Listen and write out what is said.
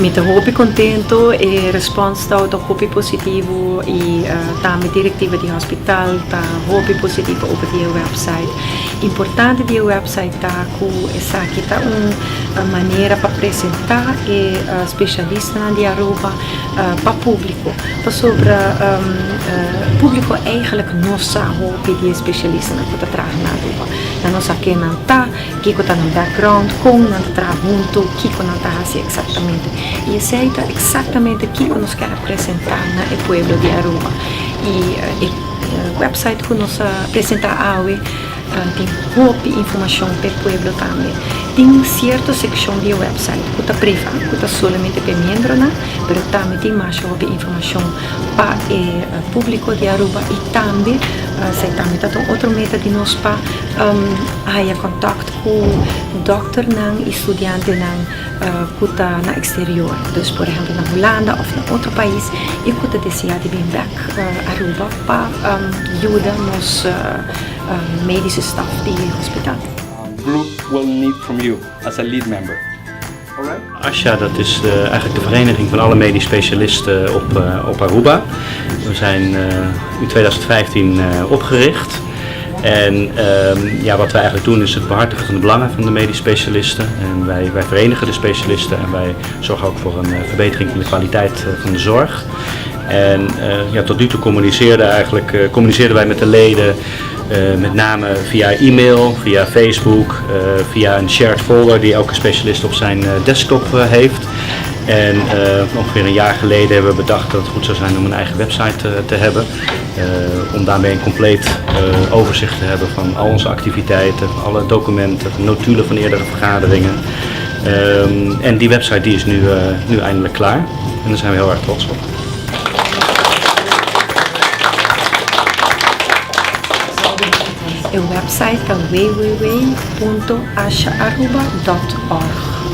Mite hopi contento e response to hopi positivo e tame direttiva di hospital ta hopi positivo op die website. Importante die website ta ku esa kita maneira para apresentar e specialista di Aruba para público. Para sobre público eigenlijk nossa hopi die specialista na kuta traga na Aruba. Na nossa que não tá, que tá no background, como não tá junto, que não tá assim exatamente. E esse aí tá exatamente o que nós queremos apresentar no pueblo de Aruba. E o website que nós apresentamos tem roupa e informação para o pueblo também. Tem certa secção do website que está privada, que está somente para membros, mas também tem mais roupa e informação para o público de Aruba e também se também está outro meta de nós para ter contato com o doutor e estudante que está no exterior. Dus, por exemplo, na Holanda ou em outro país e que está desejando vir back a Aruba para ajudar nos medische staf die hospitaal. Group will need from you as a lead member. ASHA, dat is eigenlijk de vereniging van alle medisch specialisten op Aruba. We zijn in 2015 opgericht. En wat wij eigenlijk doen is het behartigen van de belangen van de medisch specialisten. En wij verenigen de specialisten en wij zorgen ook voor een verbetering van de kwaliteit van de zorg. En tot nu toe communiceerden wij met de leden met name via e-mail, via Facebook, via een shared folder die elke specialist op zijn desktop heeft. En ongeveer een jaar geleden hebben we bedacht dat het goed zou zijn om een eigen website te hebben. Om daarmee een compleet overzicht te hebben van al onze activiteiten, alle documenten, notulen van eerdere vergaderingen. En die website die is nu eindelijk klaar en daar zijn we heel erg trots op. De website é www.ashaaruba.org.